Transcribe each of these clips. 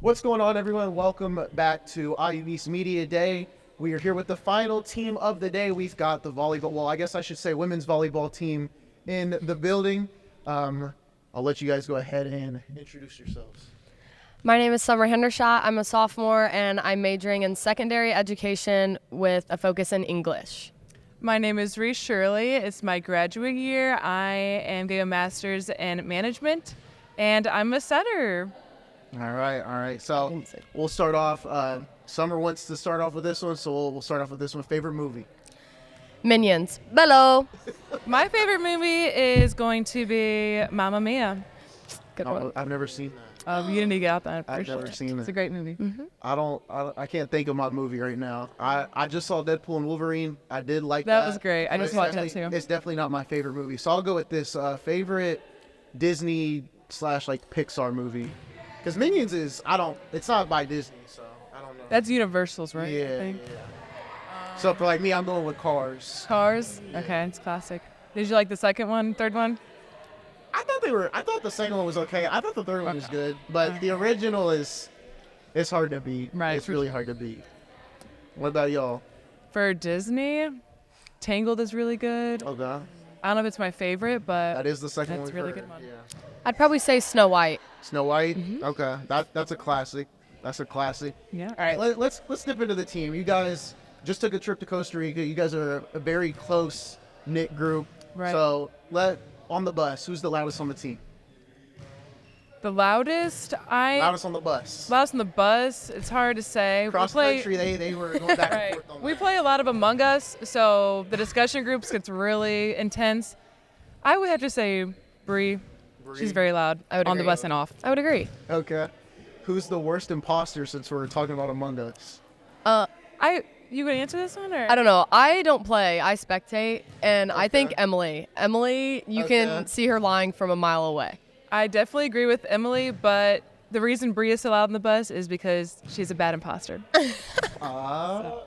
What's going on, everyone? Welcome back to IU East Media Day. We are here with the final team of the day. We've got the volleyball, well, I guess I should say women's volleyball team in the building. I'll let you guys go ahead and introduce yourselves. My name is Summer Hendershot. I'm a sophomore, and I'm majoring in secondary education with a focus in English. My name is Reese Shirley. It's my graduate year. I am getting a master's in management, and I'm a setter. All right. So we'll start off. Summer wants to start off with this one, so we'll start off with this one. Favorite movie? Minions. Bello. My favorite movie is going to be Mamma Mia. Good one. I've never seen that. You need to get out that. I've never seen it. It's a great movie. Mm-hmm. I can't think of my movie right now. I just saw Deadpool and Wolverine. I did like that. That was great. I just watched that too. It's definitely not my favorite movie. So I'll go with this favorite Disney / Pixar movie. Because Minions it's not by Disney, so I don't know. That's Universal's, right? Yeah. So for me, I'm going with Cars. Cars? Okay, it's classic. Did you like the second one, third one? I thought the second one was okay. I thought the third one was good, but the original it's hard to beat. Right. It's really hard to beat. What about y'all? For Disney, Tangled is really good. Okay. I don't know if it's my favorite, but That is the second that's one. a really good one. Yeah. I'd probably say Snow White. Snow White. Mm-hmm. Okay. That's a classic. That's a classic. Yeah. All right. Let's dip into the team. You guys just took a trip to Costa Rica. You guys are a very close knit group. Right. So on the bus. Who's the loudest on the team? The loudest Loudest on the bus. Loudest on the bus. It's hard to say. Cross country, they were going back and Right. forth on We that. play a lot of Among Us, so the discussion groups gets really intense. I would have to say Bree. She's very loud I would on the agree. bus and off. I would agree. Okay. Who's the worst imposter since we're talking about Among Us? You gonna answer this one or? I don't know. I don't play. I spectate, and I think Okay. Emily. Emily, you Okay. can see her lying from a mile away. I definitely agree with Emily, but the reason Bree is so loud on the bus is because she's a bad imposter. Yeah,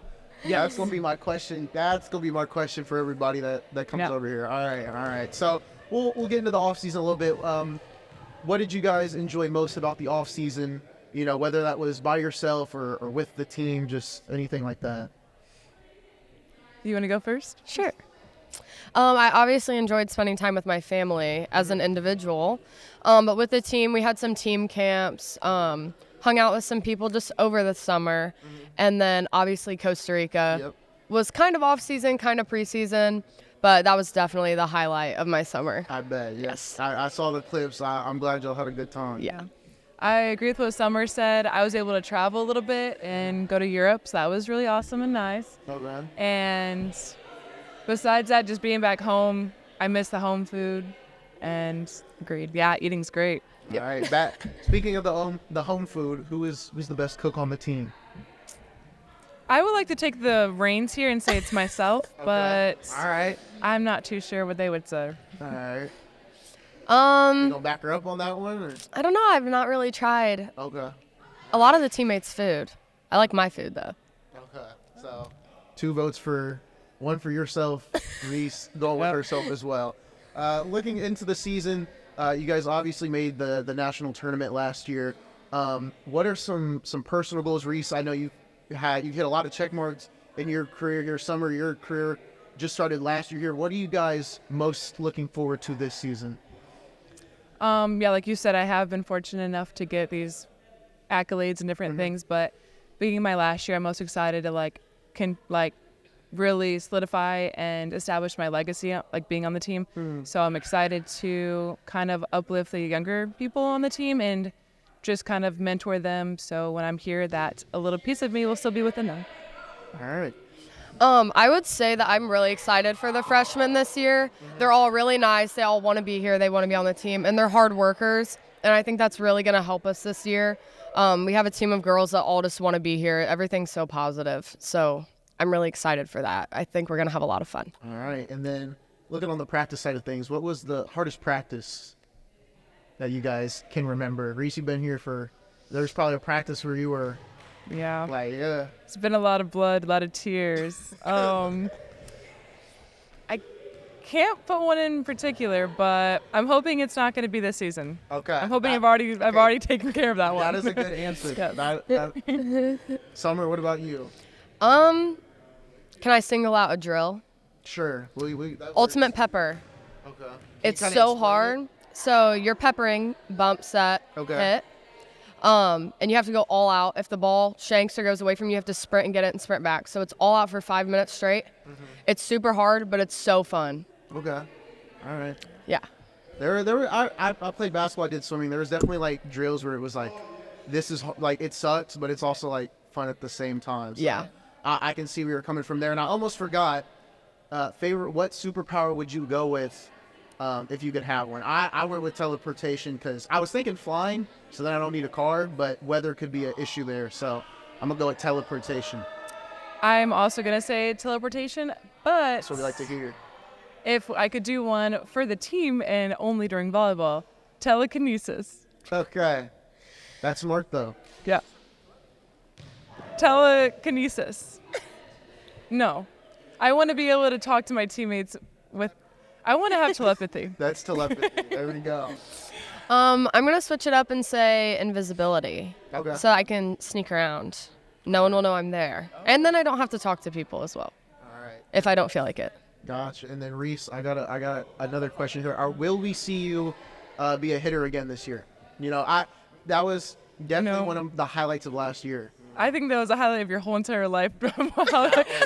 that's gonna be my question. That's gonna be my question for everybody that comes Yeah. over here. All right. So we'll get into the off season a little bit. What did you guys enjoy most about the off season? You know, whether that was by yourself or with the team, just anything like that. You want to go first? Sure. I obviously enjoyed spending time with my family as an individual, but with the team, we had some team camps, hung out with some people just over the summer, and then obviously Costa Rica was kind of off season, kind of preseason, but that was definitely the highlight of my summer. I bet. Yes. I saw the clips. I'm glad y'all had a good time. Yeah. I agree with what Summer said. I was able to travel a little bit and go to Europe, so that was really awesome and nice. Okay. And besides that, just being back home, I miss the home food, and agreed. Yeah, eating's great. All right. Back. Speaking of the home food, who's the best cook on the team? I would like to take the reins here and say it's myself, but All right. I'm not too sure what they would say. All right. You gonna back her up on that one? Or? I don't know. I've not really tried Okay. a lot of the teammates' food. I like my food though. Okay. So 2 votes one for yourself. Reese going with herself as well. Looking into the season, you guys obviously made the national tournament last year. What are some personal goals, Reese? I know you hit a lot of check marks in your career, your career just started last year here. What are you guys most looking forward to this season? Yeah, like you said, I have been fortunate enough to get these accolades and different things, but being my last year, I'm most excited to really solidify and establish my legacy, like being on the team. So I'm excited to kind of uplift the younger people on the team and just kind of mentor them. So when I'm here, that a little piece of me will still be within them. All right. I would say that I'm really excited for the freshmen this year. They're all really nice. They all want to be here. They want to be on the team, and they're hard workers. And I think that's really going to help us this year. We have a team of girls that all just want to be here. Everything's so positive. So I'm really excited for that. I think we're going to have a lot of fun. All right. And then looking on the practice side of things, what was the hardest practice that you guys can remember? Reese, you've been here there's probably a practice where you were Yeah. yeah. It's been a lot of blood, a lot of tears. I can't put one in particular, but I'm hoping it's not going to be this season. Okay. I'm hoping I've already taken care of that one. That is a good answer. Yes. Summer, what about you? Can I single out a drill? Sure. That Ultimate works. pepper. Okay. Can you It's kinda so explain hard. it? So you're peppering, bump, set, Okay. hit. And you have to go all out. If the ball shanks or goes away from you, you have to sprint and get it and sprint back. So it's all out for 5 minutes straight. Mm-hmm. It's super hard, but it's so fun. Okay. All right. Yeah. There were. I played basketball. I did swimming. There was definitely like drills where it was like, this is like it sucks, but it's also like fun at the same time. So Yeah. I can see where you're coming from there, and I almost forgot. What superpower would you go with if you could have one? I went with teleportation because I was thinking flying, so then I don't need a car, but weather could be an issue there. So I'm gonna go with teleportation. I'm also going to say teleportation, but That's what we like to hear. if I could do one for the team and only during volleyball, telekinesis. Okay, that's smart though. Yeah. Telekinesis. No. I want to be able to talk to my teammates I want to have telepathy. That's telepathy. There we go. I'm gonna switch it up and say invisibility, Okay. so I can sneak around. No one will know I'm there, and then I don't have to talk to people as well All right. if I don't feel like it. Gotcha. And then Reese, I got another question here. Will we see you be a hitter again this year? You know, that was definitely No. one of the highlights of last year. I think that was a highlight of your whole entire life.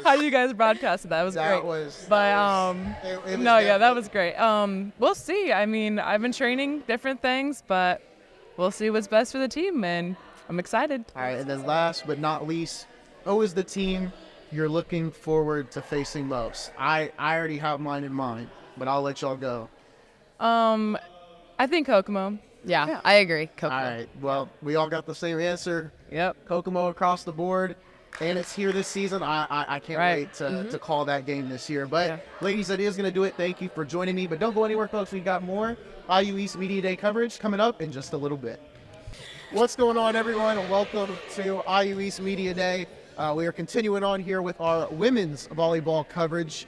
How you guys broadcasted that was That great. was. But it was no, yeah, that definitely- was great. We'll see. I mean, I've been training different things, but we'll see what's best for the team, and I'm excited. All right. And then last but not least, who is the team you're looking forward to facing most? I already have mine in mind, but I'll let y'all go. I think Kokomo. Yeah, I agree. Coco. All right. Well, we all got the same answer. Yep. Kokomo across the board, and it's here this season. I can't Right. wait to call that game this year. But Yeah. ladies, that is going to do it. Thank you for joining me. But don't go anywhere, folks. We got more IU East Media Day coverage coming up in just a little bit. What's going on, everyone? And welcome to IU East Media Day. We are continuing on here with our women's volleyball coverage.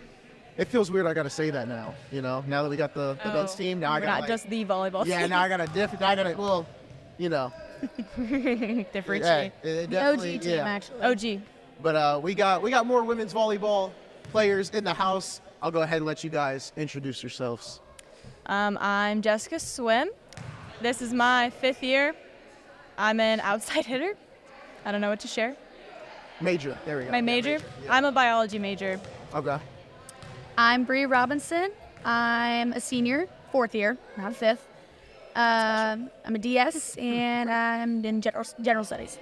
It feels weird. I got to say that now. You know, now that we got the men's team, now I We're got not just the volleyball yeah. team. Now I got to well, you know. differentiate. it The definitely- OG team, yeah. actually. OG. But we got more women's volleyball players in the house. I'll go ahead and let you guys introduce yourselves. I'm Jessica Swim. This is my 5th year. I'm an outside hitter. I don't know what to share. Major. There we go. My Yeah, major? Yeah. I'm a biology major. Okay. I'm Bree Robinson. I'm a senior, 4th year, not 5th. I'm a DS, and I'm in general studies.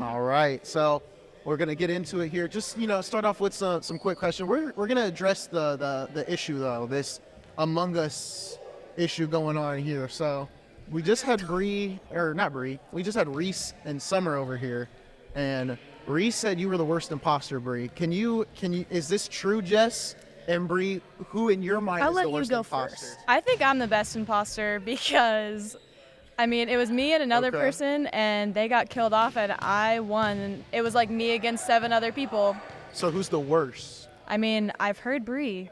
All right. So we're gonna get into it here. Just start off with some quick questions. We're gonna address the issue though, this Among Us issue going on here. So we just had we just had Reese and Summer over here, and Reese said you were the worst imposter, Bree. Can you? Is this true, Jess and Bree? Who in your mind I'll is let the you worst go imposter? first. I think I'm the best imposter because, I mean, it was me and another Okay. person, and they got killed off, and I won. And it was like me against 7 other people. So who's the worst? I mean, I've heard Bree.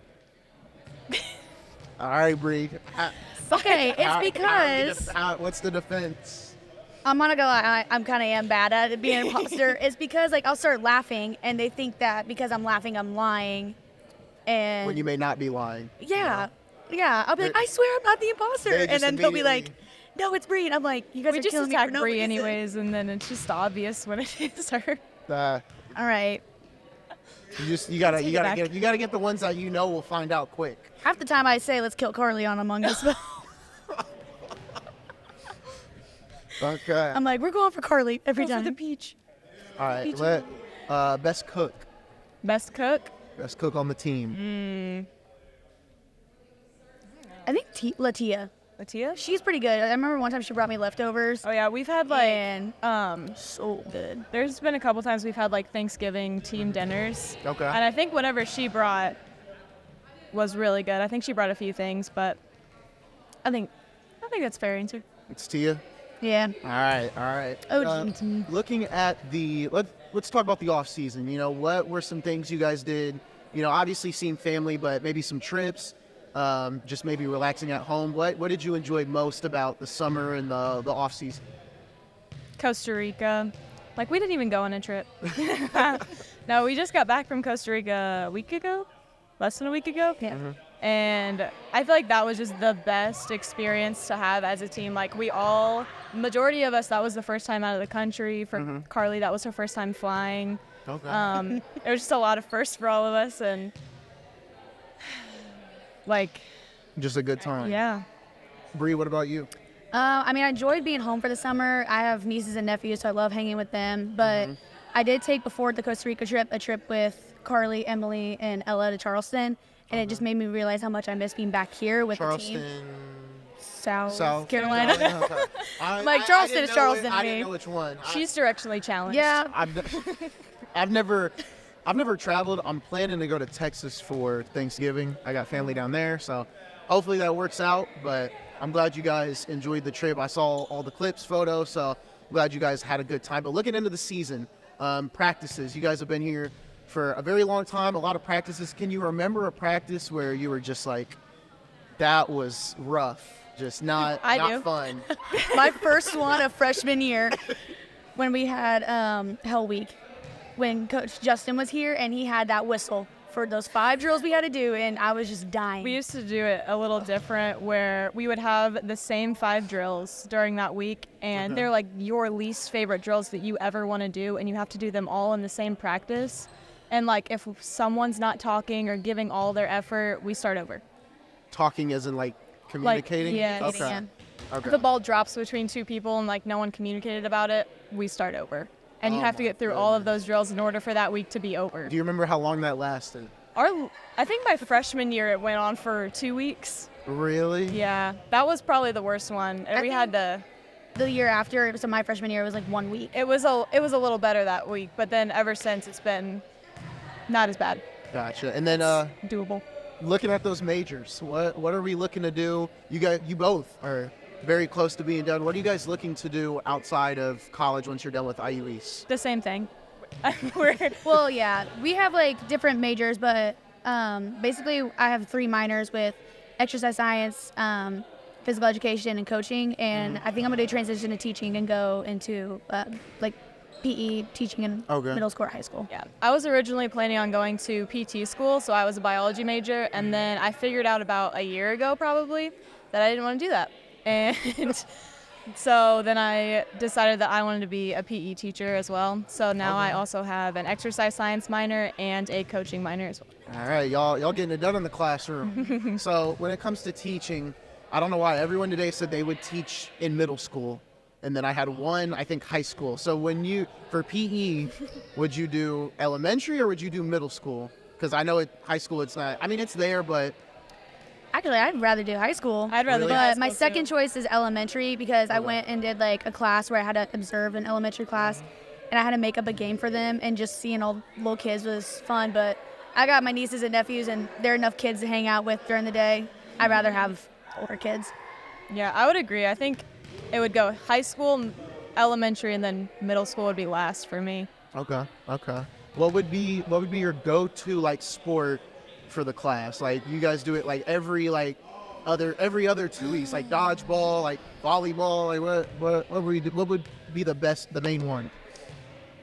All right, Bree. Okay, it's because What's the defense? I'm gonna go. I'm kind of am bad at it being an imposter. It's because like I'll start laughing, and they think that because I'm laughing, I'm lying. And When you may not be lying. yeah, I'll be like, They're- I swear I'm not the imposter, they and just then they'll be like, immediately- No, it's Bree, and I'm like, you guys We are just killing me attack for no Bree reason. anyways, and then it's just obvious when it is her. Uh, All right. you gotta Take it back. get the ones that will find out quick. Half the time I say, let's kill Carly on Among Us. But Okay. I'm like, we're going for Carly every Go for time. the peach. All right. peach. Best cook. Best cook? Best cook on the team. I think Latia. Latia? She's pretty good. I remember one time she brought me leftovers. Oh yeah, we've had like and so good. there's been a couple times we've had like Thanksgiving team dinners. Okay. And I think whatever she brought was really good. I think she brought a few things, but I think that's a fair answer. It's Tia. Yeah. All right. OG. Looking at let's talk about the off season. What were some things you guys did? Obviously seeing family, but maybe some trips. just maybe relaxing at home. What did you enjoy most about the summer and the off season? Costa Rica. Like, we didn't even go on a trip. No, we just got back from Costa Rica a week ago, less than a week ago. Yeah. And I feel like that was just the best experience to have as a team. Like, majority of us, that was the first time out of the country. For Carly, that was her first time flying. Okay. It was just a lot of firsts for all of us, and like, Just a good time. yeah. Bree, what about you? I mean, I enjoyed being home for the summer. I have nieces and nephews, so I love hanging with them. But I did take, before the Costa Rica trip, a trip with Carly, Emily, and Ella to Charleston. And it just made me realize how much I miss being back here with the team. South Carolina. Okay. Like, Charleston is Charleston to I me. didn't know which one. She's directionally challenged. Yeah. I've never traveled. I'm planning to go to Texas for Thanksgiving. I got family down there, so hopefully that works out. But I'm glad you guys enjoyed the trip. I saw all the clips, photos, so I'm glad you guys had a good time. But looking into the season, practices, you guys have been here for a very long time, a lot of practices. Can you remember a practice where you were just like, that was rough, just not fun? My first one of freshman year, when we had Hell Week, when Coach Justin was here and he had that whistle for those 5 drills we had to do, and I was just dying. We used to do it a little different, where we would have the same 5 drills during that week, and they're like your least favorite drills that you ever want to do, and you have to do them all in the same practice. And like, if someone's not talking or giving all their effort, we start over. Talking as in like communicating? yeah, Okay. If the ball drops between 2 people and like no one communicated about it, we start over. And you have to get through all of those drills in order for that week to be over. Do you remember how long that lasted? I think my freshman year it went on for 2 weeks. Really? Yeah, that was probably the worst one. And we had to. The year after, so my freshman year, it was like 1 week. It was a little better that week, but then ever since it's been not as bad. Gotcha. And then Doable. looking at those majors, what are we looking to do? You both are very close to being done. What are you guys looking to do outside of college once you're done with IU East? The same thing. Well, yeah, we have like different majors, but basically I have 3 minors with exercise science, physical education, and coaching. And I think I'm gonna do transition to teaching and go into like PE teaching in middle school or high school. Yeah, I was originally planning on going to PT school, so I was a biology major, and then I figured out about a year ago probably that I didn't want to do that. And so then I decided that I wanted to be a PE teacher as well. So now I also have an exercise science minor and a coaching minor as well. All right, y'all getting it done in the classroom. So when it comes to teaching, I don't know why everyone today said they would teach in middle school. And then I had one, I think, high school. So for PE, would you do elementary or would you do middle school? Because I know high school, it's not, I mean, it's there, but. Actually, I'd rather do high school. I'd rather do But high school my too. second choice is elementary, because I went and did like a class where I had to observe an elementary class, and I had to make up a game for them, and just seeing all little kids was fun. But I got my nieces and nephews, and there are enough kids to hang out with during the day. I'd rather have older kids. Yeah, I would agree. I think it would go high school, elementary, and then middle school would be last for me. Okay. What would be your go-to like sport for the class? Like, you guys do it like every other 2 weeks, like dodgeball, like volleyball, like what would be the main one?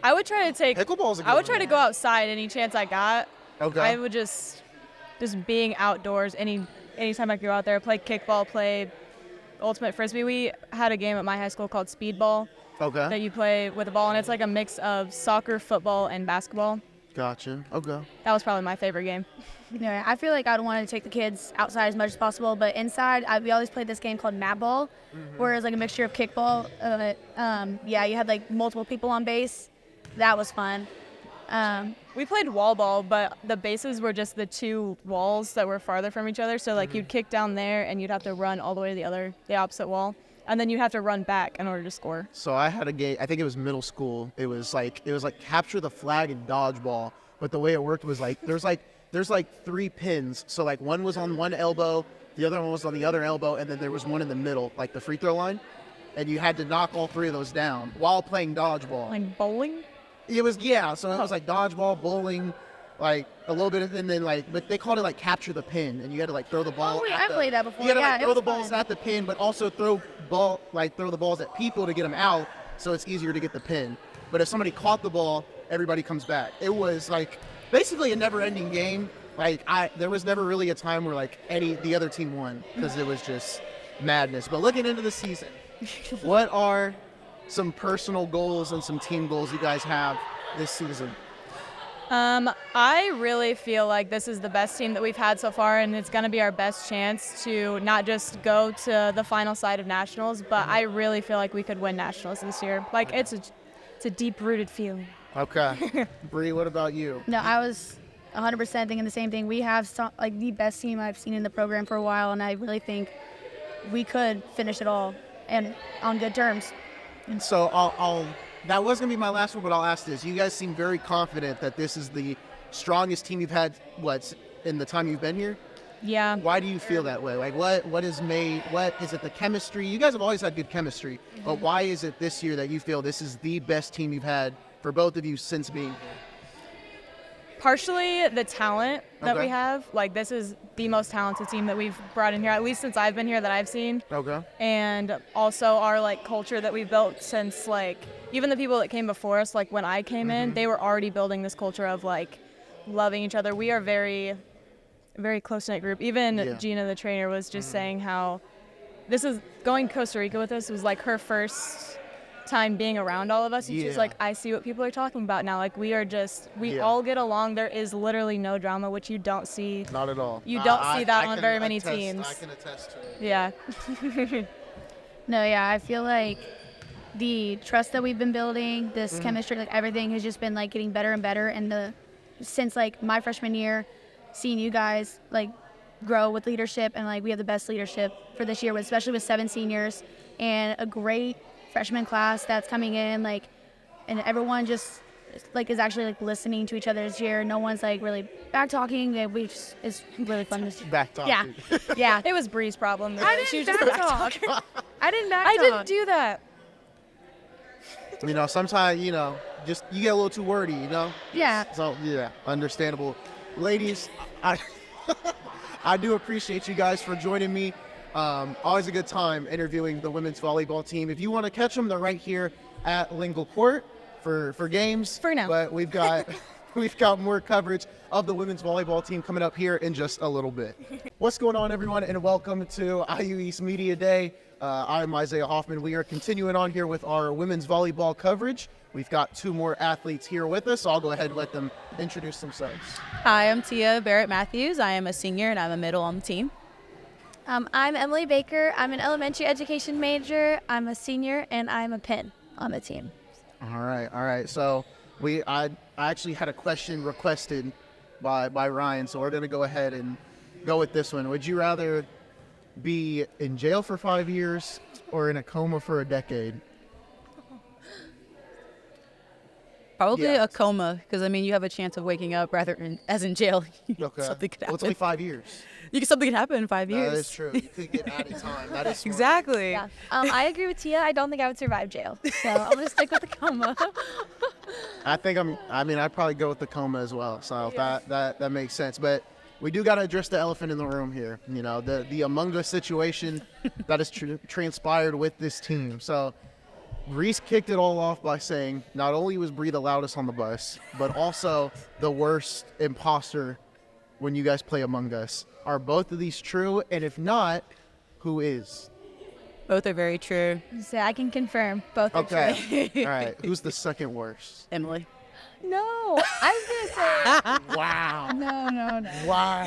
I would try to take. Pickleball's a good I would one. try to go outside any chance I got. Okay. I would just being outdoors anytime I could go out there, play kickball, play ultimate frisbee. We had a game at my high school called speedball that Okay. you play with a ball, and it's like a mix of soccer, football, and basketball. Gotcha. Okay. That was probably my favorite game. Yeah, I feel like I'd want to take the kids outside as much as possible, but inside, we always played this game called mat ball, where it's like a mixture of kickball. Yeah, you had like multiple people on base. That was fun. We played wall ball, but the bases were just the 2 walls that were farther from each other. So like you'd kick down there, and you'd have to run all the way to the opposite wall, and then you'd have to run back in order to score. So I had a game, I think it was middle school. It was like capture the flag and dodgeball, but the way it worked was like there's 3 pins. So like one was on one elbow, the other one was on the other elbow, and then there was one in the middle, like the free throw line, and you had to knock all 3 of those down while playing dodgeball. Like bowling? It was, yeah, so it was like dodgeball, bowling, like a little bit, and then like, but they called it like capture the pin, and you had to like throw the ball. Oh, wait, at I the, played that before. You had to Yeah, like it throw the was balls fun. at the pin, but also throw the balls at people to get them out, so it's easier to get the pin. But if somebody caught the ball, everybody comes back. It was like basically a never-ending game. Like there was never really a time where like the other team won, because it was just madness. But looking into the season, what are some personal goals and some team goals you guys have this season? I really feel like this is the best team that we've had so far, and it's going to be our best chance to not just go to the final side of nationals, but I really feel like we could win nationals this year. Like it's a deep-rooted feeling. Okay. Bree, what about you? No, I was 100% thinking the same thing. We have like the best team I've seen in the program for a while, and I really think we could finish it all and on good terms. And so I'll that was gonna be my last one, but I'll ask this. You guys seem very confident that this is the strongest team you've had in the time you've been here? Yeah. Why do you feel that way? Like what is it, the chemistry? You guys have always had good chemistry, but why is it this year that you feel this is the best team you've had for both of you since being here? Partially the talent that Okay. we have. Like this is the most talented team that we've brought in here, at least since I've been here that I've seen. Okay. And also our like culture that we've built since like even the people that came before us, like when I came in, they were already building this culture of like loving each other. We are very, very close knit group. Even Yeah. Gina, the trainer, was just saying how this is going to Costa Rica with us was like her first time being around all of us. And she's Yeah. like, I see what people are talking about now. Like we Yeah. all get along. There is literally no drama, which you don't see. Not at all. You don't see that I on can very many attest- teams. I can attest to it. Yeah. No, yeah, I feel like the trust that we've been building, this chemistry, like everything has just been like getting better and better. And since like my freshman year, seeing you guys like grow with leadership, and like we have the best leadership for this year, especially with 7 seniors and a great freshman class that's coming in, like, and everyone just like is actually like listening to each other this year. No one's like really back talking. It's really fun to see. Back talk. Yeah, yeah. It was Bree's problem. I She was didn't just back talk. I didn't back I talk. didn't do that. You know, sometimes, just you get a little too wordy, Yeah. So, yeah, understandable. Ladies, I do appreciate you guys for joining me. Always a good time interviewing the women's volleyball team. If you want to catch them, they're right here at Lingle Court for games. For now. But we've got more coverage of the women's volleyball team coming up here in just a little bit. What's going on, everyone, and welcome to IU East Media Day. I'm Isaiah Hoffman. We are continuing on here with our women's volleyball coverage. We've got 2 more athletes here with us. So I'll go ahead and let them introduce themselves. Hi, I'm Tia Barrett-Matthews. I am a senior and I'm a middle on the team. I'm Emily Baker. I'm an elementary education major. I'm a senior, and I'm a pin on the team. All right. So I actually had a question requested by Ryan, so we're gonna go ahead and go with this one. Would you rather be in jail for 5 years or in a coma for a decade? Probably Yeah. a coma, because you have a chance of waking up rather than as in jail. Okay. Something could Well, it's only happen. 5 years. Something could happen in 5 years. That is true. You could get added time. That is smart. Exactly. Yeah. I agree with Tia. I don't think I would survive jail, so I'm gonna stick with the coma. I think I'd probably go with the coma as well. So that makes sense. But we do got to address the elephant in the room here. The Among Us situation that has transpired with this team. So Reese kicked it all off by saying not only was Bree the loudest on the bus, but also the worst imposter when you guys play Among Us. Are both of these true? And if not, who is? Both are very true. So I can confirm both are Okay. true. All right. Who's the second worst? Emily. No, I was gonna say Wow. no. Wow.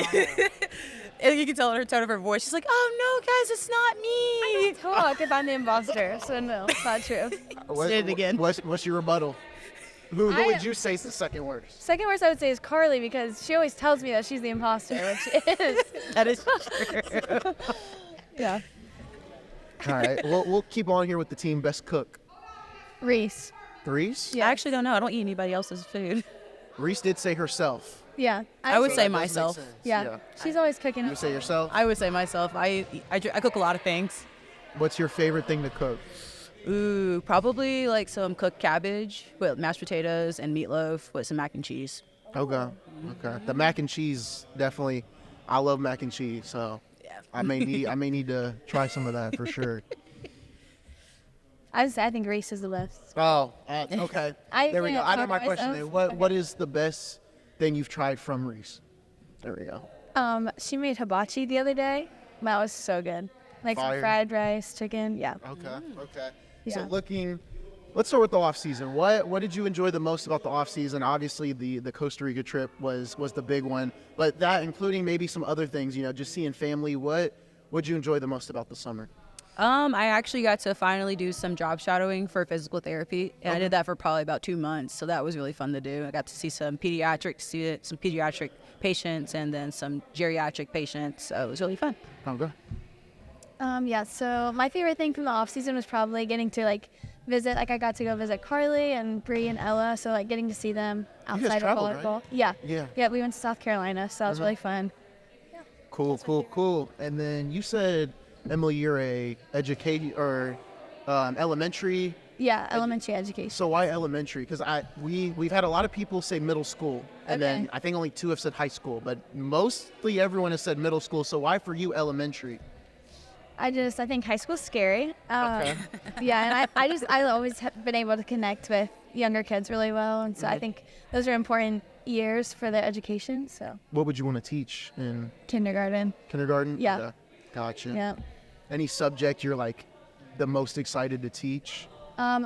And you can tell in her tone of her voice. She's like, "Oh no, guys, it's not me." Talk if I'm the imposter, so no, it's not true. Say it again. What's your rebuttal? Who I- would you say is the second worst? Second worst I would say is Carly, because she always tells me that she's the imposter, which is That is true. yeah. All right. We'll keep on here with the team best cook. Reese. Reese? I actually don't know. I don't eat anybody else's food. Reese did say herself. Yeah. I would So say that does make myself. sense. Yeah. She's always cooking. You would say yourself? I would say myself. I cook a lot of things. What's your favorite thing to cook? Ooh, probably like some cooked cabbage with mashed potatoes and meatloaf with some mac and cheese. Okay. Okay. The mac and cheese definitely. I love mac and cheese, so Yeah. I may need to try some of that for sure. I think Reese is the best. Oh, okay. I There we go. can't I know my talk question. myself. Then. What is the best thing you've tried from Reese? There we go. She made hibachi the other day. That was so good. Like Fire. some fried rice, chicken. Yeah. Okay. Okay. Yeah. So let's start with the off season. What did you enjoy the most about the off season? Obviously, the Costa Rica trip was the big one, but that including maybe some other things. Just seeing family. What would you enjoy the most about the summer? I actually got to finally do some job shadowing for physical therapy, and I did that for probably about 2 months. So that was really fun to do. I got to see some pediatric patients, and then some geriatric patients. So it was really fun. Okay. Yeah, so my favorite thing from the off season was probably getting to like visit. Like I got to go visit Carly and Bree and Ella, so like getting to see them guys outside of traveled, volleyball. right? Yeah. Yeah. Yeah, we went to South Carolina, so that was really fun. Cool. And then you said, Emily, you're a elementary. Yeah, elementary education. So why elementary? Because we've had a lot of people say middle school, and then I think only 2 have said high school, but mostly everyone has said middle school. So why for you elementary? I think high school's scary. Okay. Yeah, and I always have been able to connect with younger kids really well, and so I think those are important years for their education. So What would you want to teach in kindergarten. kindergarten? Yeah. Gotcha. Yeah. Any subject you're like the most excited to teach?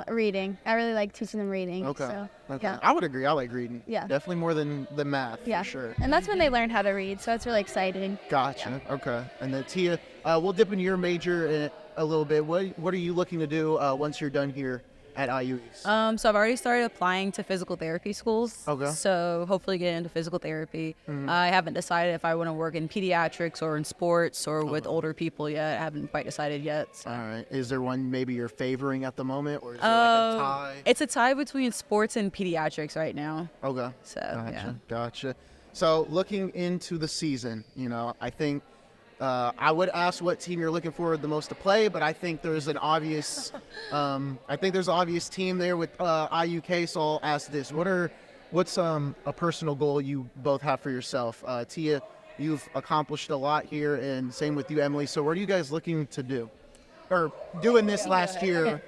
Reading. I really like teaching them reading. Okay. So, Okay. Yeah. I would agree. I like reading. Yeah. Definitely more than math. Yeah. For sure. And that's when they learn how to read, so it's really exciting. Gotcha. Okay. And then Tia, we'll dip into your major a little bit. What are you looking to do once you're done here at IU East? So I've already started applying to physical therapy schools. Okay. So hopefully get into physical therapy. I haven't decided if I want to work in pediatrics or in sports or with older people yet. I haven't quite decided yet. So. All right. Is there one maybe you're favoring at the moment, or is there like a tie? It's a tie between sports and pediatrics right now. Okay. So Gotcha. So looking into the season, I think I would ask what team you're looking forward the most to play, but I think there's an obvious, team there with IUK. So I'll ask this: what's a personal goal you both have for yourself? Tia, you've accomplished a lot here, and same with you, Emily. So what are you guys looking to do, or doing this last year?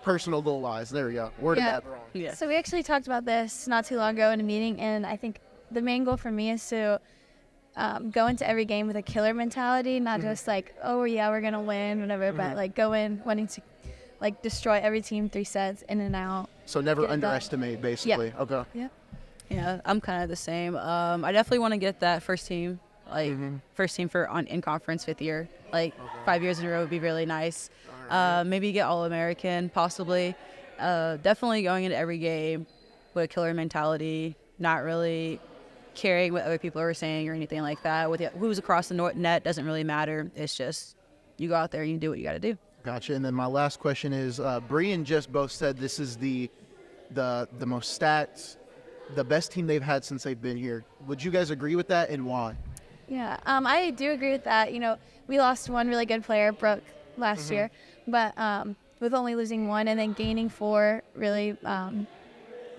Personal goal wise, there we go. Worded that wrong. Yeah. So we actually talked about this not too long ago in a meeting, and I think the main goal for me is to go into every game with a killer mentality, not just like, oh yeah, we're gonna win, whatever, but like go in wanting to like destroy every team 3 sets in and out. So never Get it done. underestimate, basically. Yeah. Okay. Yeah. Yeah, I'm kind of the same. I definitely want to get that first team, first team for in conference 5th year. 5 years in a row would be really nice. Maybe get All-American, possibly. Definitely going into every game with a killer mentality, not really caring what other people are saying or anything like that. Who's across the net doesn't really matter. It's just you go out there and you do what you got to do. Gotcha. And then my last question is, Bree and Jess both said this is the most stats, the best team they've had since they've been here. Would you guys agree with that, and why? Yeah, I do agree with that. We lost one really good player, Brooke, last year, but with only losing one and then gaining 4 really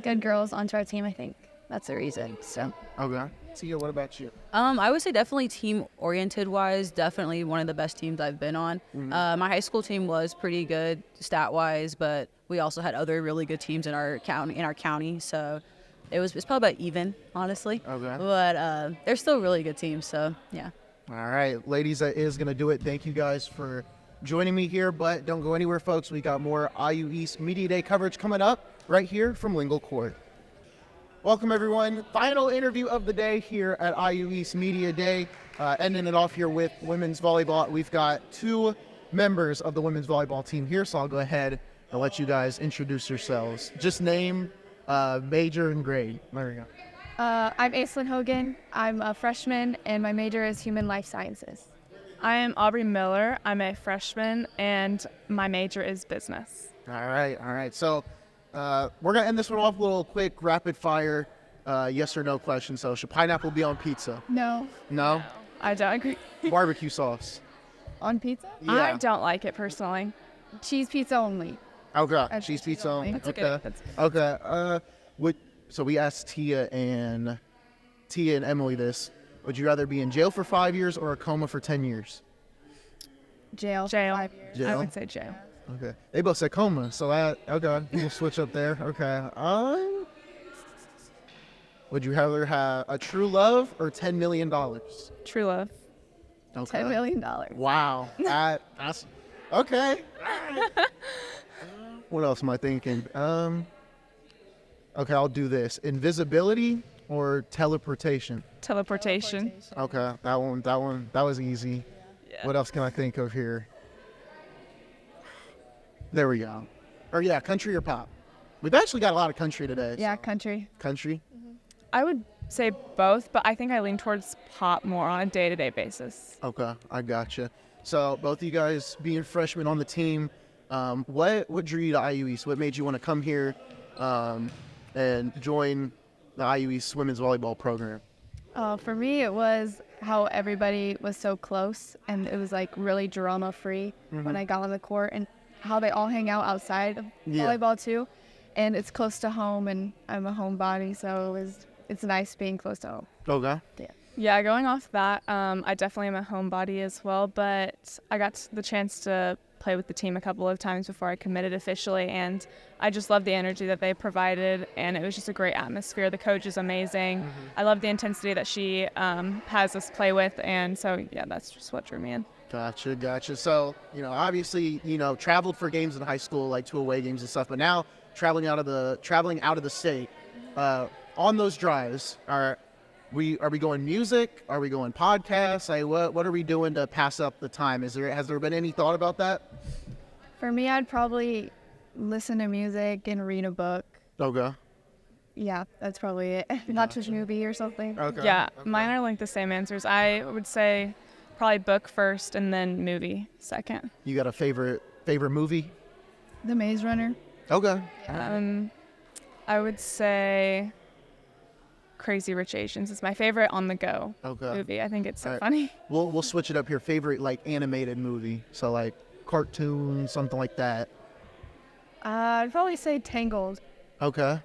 good girls onto our team, I think that's the reason. So. Okay. Tia, what about you? I would say definitely team-oriented wise, definitely one of the best teams I've been on. My high school team was pretty good stat-wise, but we also had other really good teams in our county. So it's probably about even, honestly. Okay. But they're still really good teams. So yeah. All right, ladies, that is going to do it. Thank you guys for joining me here, but don't go anywhere, folks. We got more IU East Media Day coverage coming up right here from Lingle Court. Welcome, everyone. Final interview of the day here at IU East Media Day. Ending it off here with women's volleyball. We've got 2 members of the women's volleyball team here, so I'll go ahead and let you guys introduce yourselves. Just name, major, and grade. There we go. I'm Aislinn Hogan. I'm a freshman, and my major is Human Life Sciences. I am Aubrey Miller. I'm a freshman, and my major is business. All right. So we're going to end this one off with a little quick rapid fire yes or no question. So should pineapple be on pizza? No. No? I don't agree. Barbecue sauce? On pizza? Yeah. I don't like it personally. Cheese pizza only. Okay. Cheese pizza only. That's Okay. good. That's Okay. So we asked Tia and Tia and Emily this. Would you rather be in jail for 5 years or a coma for 10 years? Jail. Jail. 5 years. Jail? I would say jail. Okay. They both said coma, so okay. We'll switch up there. Okay. Would you rather have a true love or $10 million? True love. Okay. $10 million. Wow. That's okay. What else am I thinking? Okay, I'll do this. Invisibility or teleportation? Teleportation. Okay, that was easy. Yeah. What else can I think of here? There we go. Or yeah, country or pop? We've actually got a lot of country today. Yeah, so. country. Country? I would say both, but I think I lean towards pop more on a day-to-day basis. Okay, I gotcha. So both of you guys being freshmen on the team, what drew you to IU East? What made you want to come here and join the IU East women's volleyball program? For me, it was how everybody was so close, and it was like really drama-free when I got on the court, and how they all hang out outside of volleyball too. And it's close to home, and I'm a homebody, so it's nice being close to home. Okay. Yeah, going off that, I definitely am a homebody as well, but I got the chance to play with the team a couple of times before I committed officially, and I just love the energy that they provided, and it was just a great atmosphere. The coach is amazing. I love the intensity that she has us play with, and so, yeah, that's just what drew me in. Gotcha. So, obviously, traveled for games in high school, like 2 away games and stuff, but now traveling out of the state, on those drives, are we going music? Are we going podcasts? Like, what are we doing to pass up the time? Has there been any thought about that? For me, I'd probably listen to music and read a book. Okay. Yeah, that's probably it. Not just movie or something. Okay. Yeah, mine are like the same answers. I would say probably book first and then movie second. You got a favorite movie? The Maze Runner. Okay. I would say Crazy Rich Asians is my favorite on the go movie. I think it's so funny. We'll switch it up here. Favorite like animated movie, so like cartoon, something like that. I'd probably say Tangled. Okay.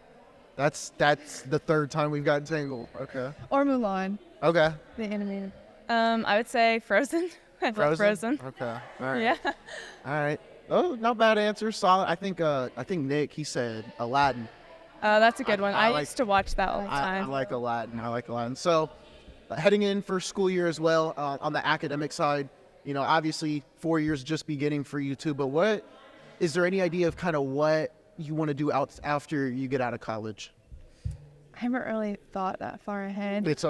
That's the third time we've gotten Tangled. Okay. Or Mulan, Okay. the animated. I would say Frozen. I love Frozen. Okay. All right. Yeah. All right. Oh, not bad answer. Solid. I think Nick, he said Aladdin. That's a good one. I like- used to watch that all the I time. like Aladdin. So, heading in for school year as well, on the academic side, obviously 4 years just beginning for you too, but is there any idea of kind of what you want to do after you get out of college? I haven't really thought that far ahead. It's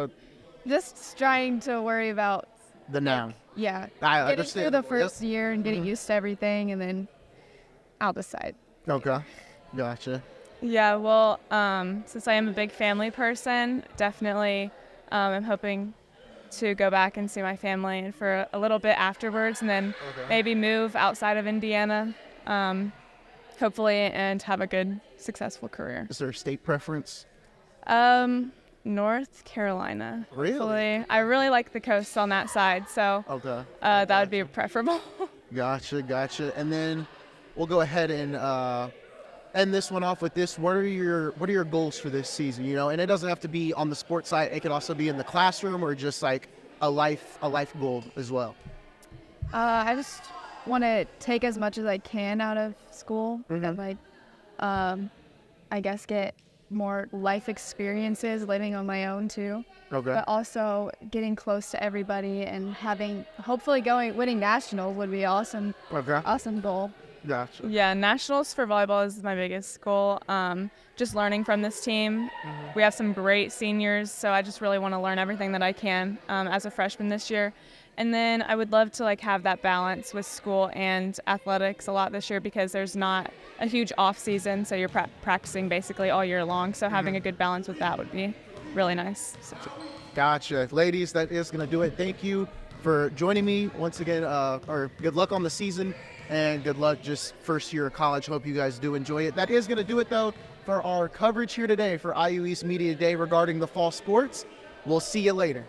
Just trying to worry about, the now. yeah, I getting through understand. the first year and getting used to everything, and then I'll decide. Okay. Gotcha. Yeah, well, since I am a big family person, definitely I'm hoping to go back and see my family and for a little bit afterwards, and then maybe move outside of Indiana, hopefully, and have a good, successful career. Is there a state preference? North Carolina. Really? Hopefully. I really like the coast on that side, so Okay. that would be preferable. Gotcha. And then we'll go ahead and end this one off with this. What are your goals for this season? And it doesn't have to be on the sports side. It could also be in the classroom or just like a life goal as well. I just want to take as much as I can out of school, and like, I guess get more life experiences living on my own too. Okay. But also getting close to everybody and hopefully winning national would be awesome. Okay. Awesome goal. Gotcha. Yeah, nationals for volleyball is my biggest goal. Just learning from this team. We have some great seniors, so I just really want to learn everything that I can as a freshman this year. And then I would love to have that balance with school and athletics a lot this year, because there's not a huge off season, so you're practicing basically all year long. So having a good balance with that would be really nice. So. Gotcha. Ladies, that is going to do it. Thank you for joining me once again. Or good luck on the season and good luck just first year of college. Hope you guys do enjoy it. That is going to do it, though, for our coverage here today for IU East Media Day regarding the fall sports. We'll see you later.